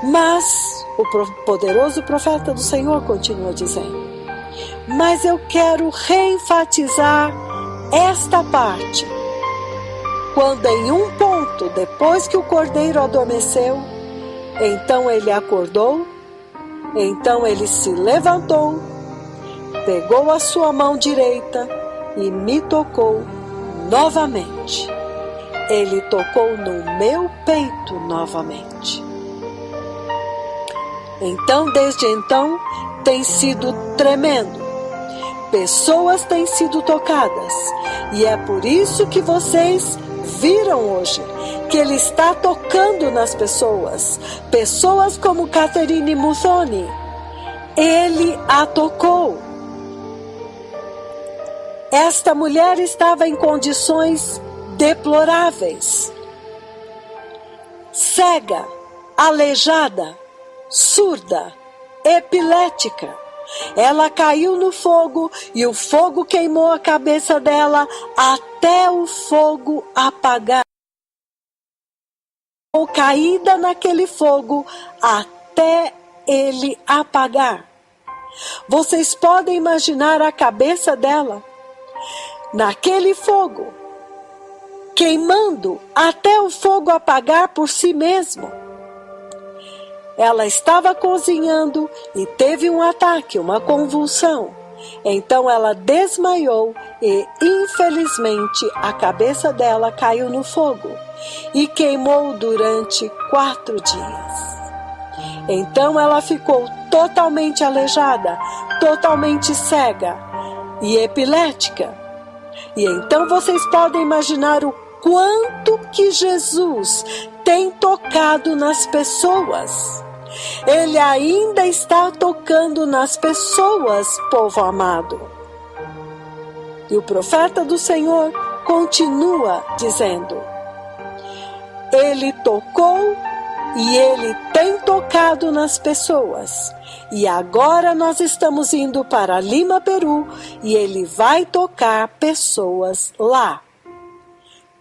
Mas o poderoso profeta do Senhor continua dizendo: mas eu quero reenfatizar esta parte. Quando em um ponto, depois que o Cordeiro adormeceu, então ele acordou, então ele se levantou, pegou a sua mão direita e me tocou novamente. Ele tocou no meu peito novamente. Então, desde então, tem sido tremendo. Pessoas têm sido tocadas. E é por isso que vocês viram hoje que ele está tocando nas pessoas. Pessoas como Catherine Muthoni. Ele a tocou. Esta mulher estava em condições deploráveis. Cega, aleijada, surda, epilética. Ela caiu no fogo e o fogo queimou a cabeça dela até o fogo apagar. Ou caída naquele fogo até ele apagar. Vocês podem imaginar a cabeça dela naquele fogo, queimando até o fogo apagar por si mesmo. Ela estava cozinhando e teve um ataque, uma convulsão. Então ela desmaiou e, infelizmente, a cabeça dela caiu no fogo e queimou durante 4 dias. Então ela ficou totalmente aleijada, totalmente cega e epilética. E então vocês podem imaginar o quanto que Jesus tem tocado nas pessoas. Ele ainda está tocando nas pessoas, povo amado. E o profeta do Senhor continua dizendo: Ele tocou e Ele tem tocado nas pessoas. E agora nós estamos indo para Lima, Peru, e Ele vai tocar pessoas lá.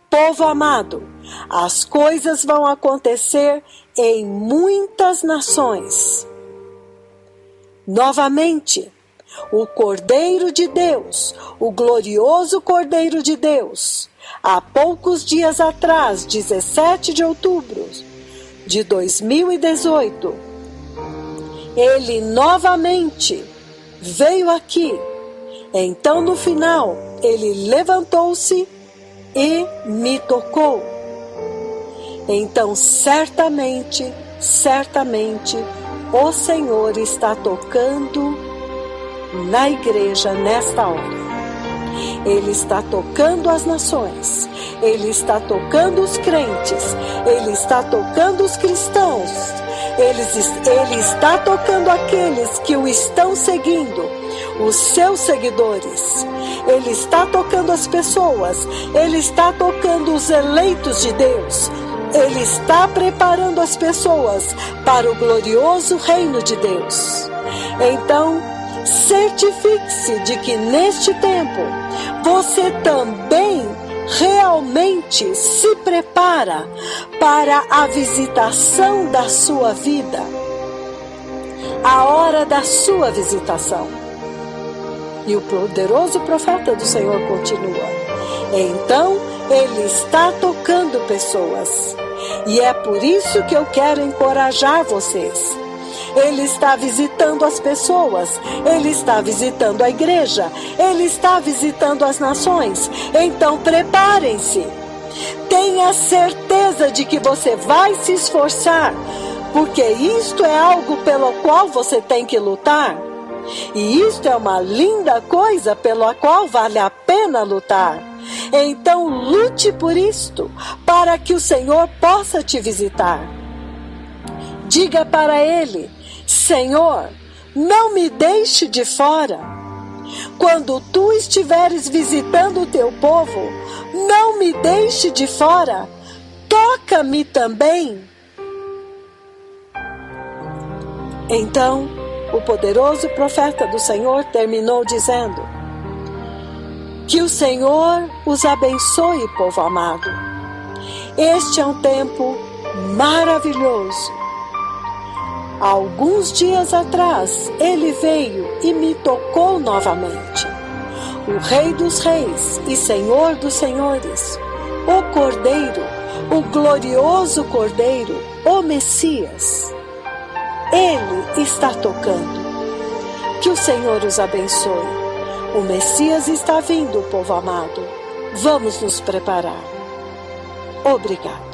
Povo amado, as coisas vão acontecer em muitas nações. Novamente, o Cordeiro de Deus, o glorioso Cordeiro de Deus, há poucos dias atrás, 17 de outubro de 2018, ele novamente veio aqui. Então, no final, ele levantou-se e me tocou. Então, certamente, o Senhor está tocando na igreja nesta hora. Ele está tocando as nações, Ele está tocando os crentes, Ele está tocando os cristãos, Ele está tocando aqueles que o estão seguindo, os seus seguidores. Ele está tocando as pessoas, Ele está tocando os eleitos de Deus. Ele está preparando as pessoas para o glorioso reino de Deus. Então, certifique-se de que neste tempo você também realmente se prepara para a visitação da sua vida, a hora da sua visitação. E o poderoso profeta do Senhor continua: então Ele está tocando pessoas. E é por isso que eu quero encorajar vocês. Ele está visitando as pessoas, Ele está visitando a igreja, Ele está visitando as nações. Então preparem-se. Tenha certeza de que você vai se esforçar, porque isto é algo pelo qual você tem que lutar. E isto é uma linda coisa pela qual vale a pena lutar. Então lute por isto, para que o Senhor possa te visitar. Diga para Ele: Senhor, não me deixe de fora. Quando tu estiveres visitando o teu povo, não me deixe de fora. Toca-me também. Então, o poderoso profeta do Senhor terminou dizendo: que o Senhor os abençoe, povo amado. Este é um tempo maravilhoso. Há alguns dias atrás, Ele veio e me tocou novamente. O Rei dos Reis e Senhor dos Senhores, o Cordeiro, o glorioso Cordeiro, o Messias. Ele está tocando. Que o Senhor os abençoe. O Messias está vindo, povo amado. Vamos nos preparar. Obrigado.